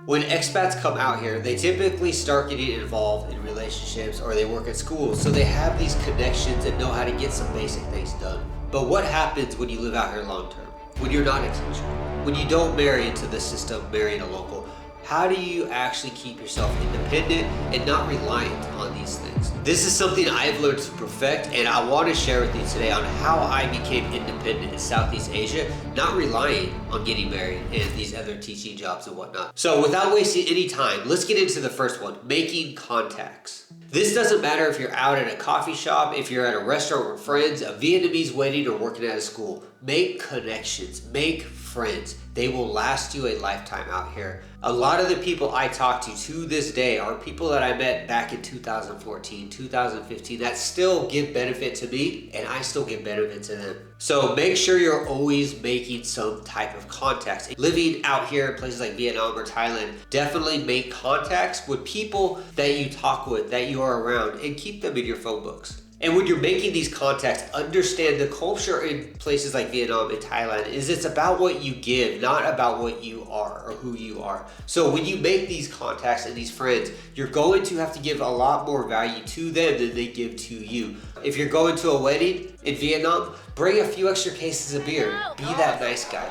When expats come out here, they typically start getting involved in relationships or they work at schools, so they have these connections and know how to get some basic things done. But what happens when you live out here long term? When you're not intentional? When you don't marry into the system, marrying a local? How do you actually keep yourself independent and not reliant on these things? This is something I've learned to perfect, and I want to share with you today on how I became independent in Southeast Asia, not relying on getting married and these other teaching jobs and whatnot. So without wasting any time, let's get into the first one, making contacts. This doesn't matter if you're out at a coffee shop, if you're at a restaurant with friends, a Vietnamese wedding, or working at a school. Make connections, make friends. They will last you a lifetime out here. A lot of the people I talk to this day are people that I met back in 2014, 2015 that still give benefit to me, and I still give benefit to them. So make sure you're always making some type of contacts. Living out here in places like Vietnam or Thailand, definitely make contacts with people that you talk with, that you are around, and keep them in your phone books. And when you're making these contacts, understand the culture in places like Vietnam and Thailand is it's about what you give, not about what you are or who you are. So when you make these contacts and these friends, you're going to have to give a lot more value to them than they give to you. If you're going to a wedding in Vietnam, bring a few extra cases of beer. Be that nice guy.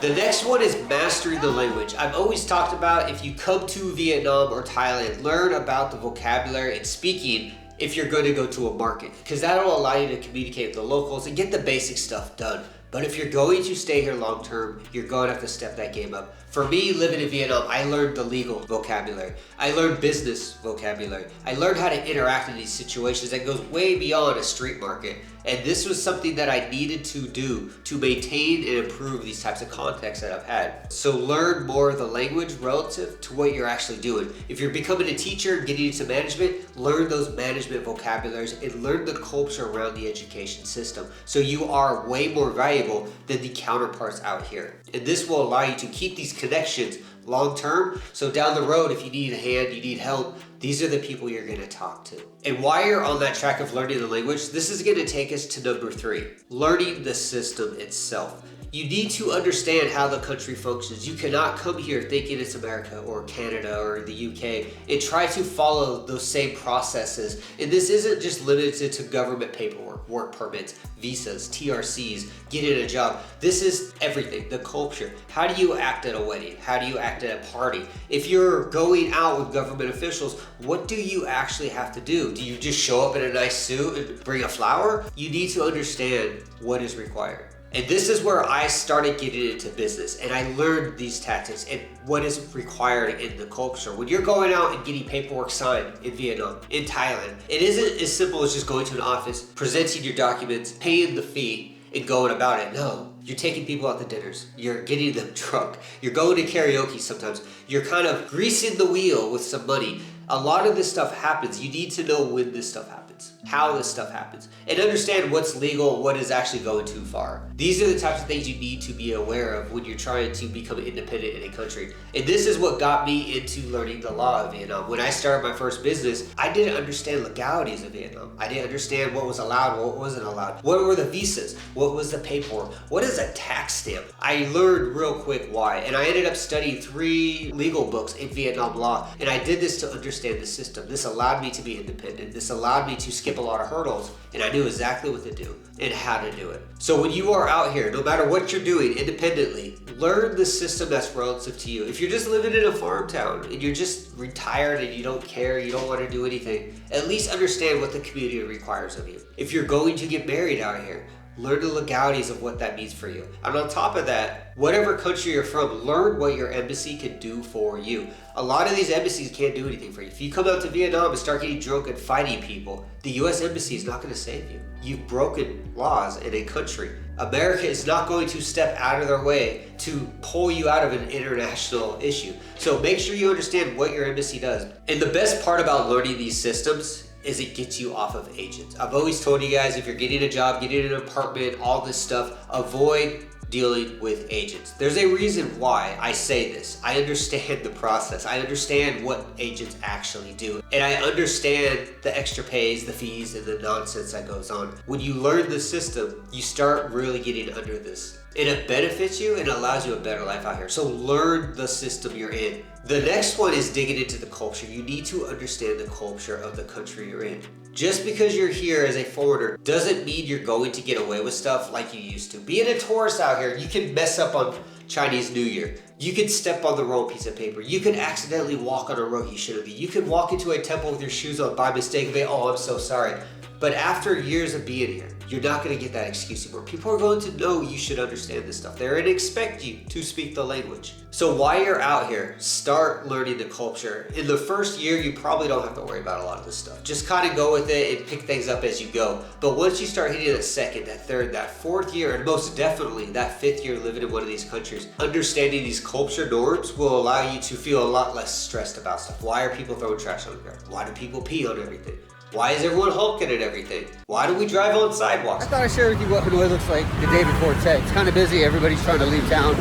The next one is mastering the language. I've always talked about if you come to Vietnam or Thailand, learn about the vocabulary and speaking if you're going to go to a market, because that'll allow you to communicate with the locals and get the basic stuff done. But if you're going to stay here long term, you're going to have to step that game up. For me, living in Vietnam, I learned the legal vocabulary. I learned business vocabulary. I learned how to interact in these situations that goes way beyond a street market. And this was something that I needed to do to maintain and improve these types of contacts that I've had. So learn more of the language relative to what you're actually doing. If you're becoming a teacher, getting into management, learn those management vocabularies and learn the culture around the education system. So you are way more valuable than the counterparts out here. And this will allow you to keep these connections long term. So down the road, if you need a hand, you need help, these are the people you're going to talk to. And while you're on that track of learning the language, this is going to take us to number 3, learning the system itself. You need to understand how the country functions. You cannot come here thinking it's America or Canada or the UK and try to follow those same processes. And this isn't just limited to government paperwork, work permits, visas, TRCs, getting a job. This is everything, the culture. How do you act at a wedding? How do you act at a party? If you're going out with government officials, what do you actually have to do? Do you just show up in a nice suit and bring a flower? You need to understand what is required. And this is where I started getting into business, and I learned these tactics and what is required in the culture. When you're going out and getting paperwork signed in Vietnam, in Thailand, it isn't as simple as just going to an office, presenting your documents, paying the fee, and going about it. No, you're taking people out to dinners. You're getting them drunk. You're going to karaoke sometimes. You're kind of greasing the wheel with some money. A lot of this stuff happens. You need to know when this stuff happens, how this stuff happens, and understand what's legal, what is actually going too far. These are the types of things you need to be aware of when you're trying to become independent in a country. And this is what got me into learning the law of Vietnam. When I started my first business, I didn't understand legalities of Vietnam. I didn't understand what was allowed, what wasn't allowed. What were the visas? What was the paperwork? What is a tax stamp? I learned real quick why. And I ended up studying 3 legal books in Vietnam law. And I did this to understand the system. This allowed me to be independent. This allowed me to skip a lot of hurdles, and I knew exactly what to do and how to do it. So when you are out here, no matter what you're doing independently, learn the system that's relative to you. If you're just living in a farm town and you're just retired and you don't care, you don't want to do anything, at least understand what the community requires of you. If you're going to get married out here, learn the legalities of what that means for you. And on top of that, whatever country you're from, learn what your embassy can do for you. A lot of these embassies can't do anything for you. If you come out to Vietnam and start getting drunk and fighting people, the US embassy is not going to save you. You've broken laws in a country. America is not going to step out of their way to pull you out of an international issue. So make sure you understand what your embassy does. And the best part about learning these systems is it gets you off of agents. I've always told you guys, if you're getting a job, getting an apartment, all this stuff, avoid dealing with agents. There's a reason why I say this. I understand the process. I understand what agents actually do. And I understand the extra pays, the fees, and the nonsense that goes on. When you learn the system, you start really getting under this. And it benefits you and allows you a better life out here. So learn the system you're in. The next one is digging into the culture. You need to understand the culture of the country you're in. Just because you're here as a foreigner doesn't mean you're going to get away with stuff like you used to. Being a tourist out here, you can mess up on Chinese New Year. You could step on the wrong piece of paper. You could accidentally walk on a road you shouldn't be. You could walk into a temple with your shoes on by mistake and say, oh, I'm so sorry. But after years of being here, you're not going to get that excuse anymore. People are going to know you should understand this stuff. They're going to expect you to speak the language. So while you're out here, start learning the culture. In the first year, you probably don't have to worry about a lot of this stuff. Just kind of go with it and pick things up as you go. But once you start hitting that second, that third, that fourth year, and most definitely that fifth year living in one of these countries, understanding these culture norms will allow you to feel a lot less stressed about stuff. Why are people throwing trash on the ground? Why do people pee on everything? Why is everyone honking at everything? Why do we drive on sidewalks? I thought I'd share with you what Hanoi looks like the day before TED. It's kind of busy, everybody's trying to leave town,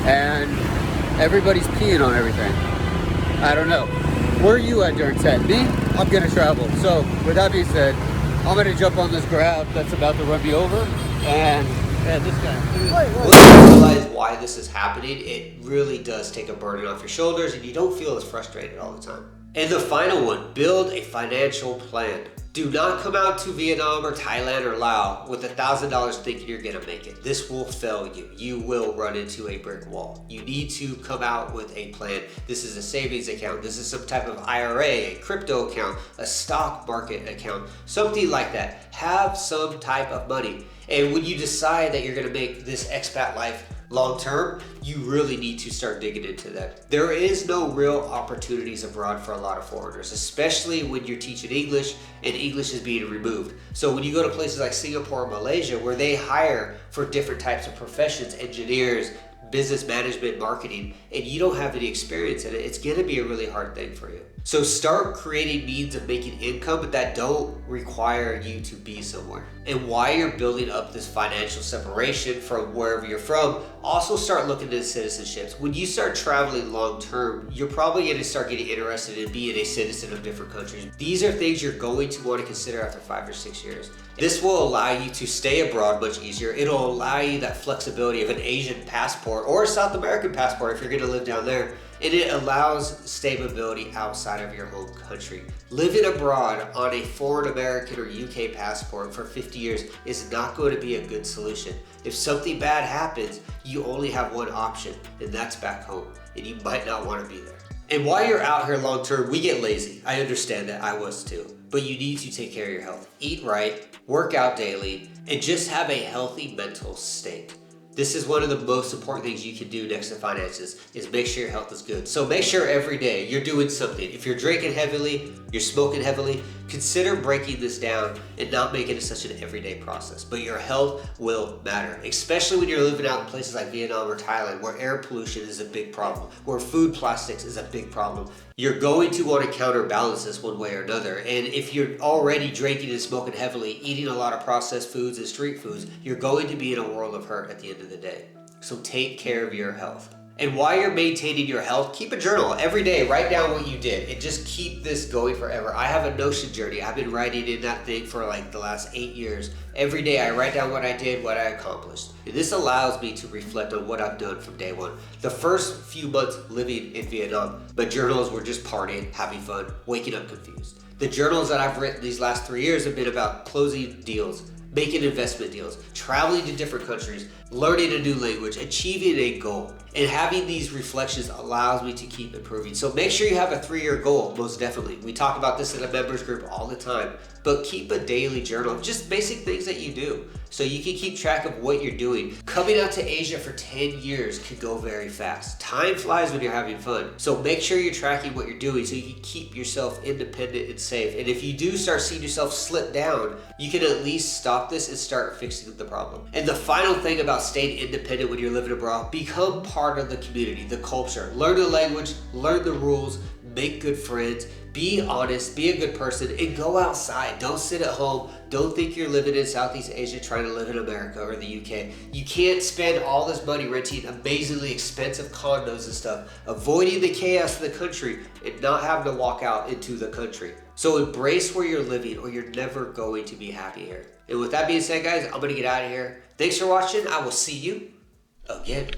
and everybody's peeing on everything. I don't know. Where are you at during TED? Me? I'm gonna travel. So, with that being said, I'm gonna jump on this grab that's about to run me over, and this guy. Once you realize why this is happening, it really does take a burden off your shoulders, and you don't feel as frustrated all the time. And the final one, build a financial plan. Do not come out to Vietnam or Thailand or Laos with $1,000 thinking you're gonna make it. This will fail you. You will run into a brick wall. You need to come out with a plan. This is a savings account. This is some type of IRA, a crypto account, a stock market account, something like that. Have some type of money. And when you decide that you're gonna make this expat life long term, you really need to start digging into that. There is no real opportunities abroad for a lot of foreigners, especially when you're teaching English and English is being removed. So when you go to places like Singapore or Malaysia, where they hire for different types of professions, engineers, business management, marketing, and you don't have any experience in it, it's gonna be a really hard thing for you. So start creating means of making income that don't require you to be somewhere. And while you're building up this financial separation from wherever you're from, also start looking at citizenships. When you start traveling long term, you're probably gonna start getting interested in being a citizen of different countries. These are things you're going to want to consider after 5 or 6 years. This will allow you to stay abroad much easier. It'll allow you that flexibility of an Asian passport or a South American passport if you're gonna live down there. And it allows stability outside of your home country. Living abroad on a foreign American or UK passport for 50 years is not going to be a good solution. If something bad happens, you only have one option, and that's back home, and you might not want to be there. And while you're out here long term, we get lazy. I understand that, I was too. But you need to take care of your health. Eat right, work out daily, and just have a healthy mental state. This is one of the most important things you can do next to finances, is make sure your health is good. So make sure every day you're doing something. If you're drinking heavily, you're smoking heavily, consider breaking this down and not making it such an everyday process. But your health will matter, especially when you're living out in places like Vietnam or Thailand, where air pollution is a big problem, where food plastics is a big problem. You're going to want to counterbalance this one way or another. And if you're already drinking and smoking heavily, eating a lot of processed foods and street foods, you're going to be in a world of hurt at the end of the day. So take care of your health. And while you're maintaining your health, keep a journal every day. Write down what you did and just keep this going forever. I have a Notion journey. I've been writing in that thing for like the last 8 years. Every day I write down what I did, what I accomplished. And this allows me to reflect on what I've done from day one. The first few months living in Vietnam, my journals were just partying, having fun, waking up confused. The journals that I've written these last 3 years have been about closing deals, making investment deals, traveling to different countries, learning a new language, achieving a goal. And having these reflections allows me to keep improving. So make sure you have a 3-year goal, most definitely. We talk about this in a members group all the time, but keep a daily journal of just basic things that you do so you can keep track of what you're doing. Coming out to Asia for 10 years can go very fast. Time flies when you're having fun. So make sure you're tracking what you're doing so you can keep yourself independent and safe. And if you do start seeing yourself slip down, you can at least stop this and start fixing the problem. And the final thing about staying independent when you're living abroad, become part of the community, the culture. Learn the language, learn the rules, make good friends, Be honest, be a good person, and go outside. Don't sit at home. Don't think you're living in Southeast Asia trying to live in America or the UK. You can't spend all this money renting amazingly expensive condos and stuff, avoiding the chaos of the country, and not having to walk out into the country. So embrace where you're living, or you're never going to be happy here. And with that being said, guys, I'm gonna get out of here. Thanks for watching. I will see you again.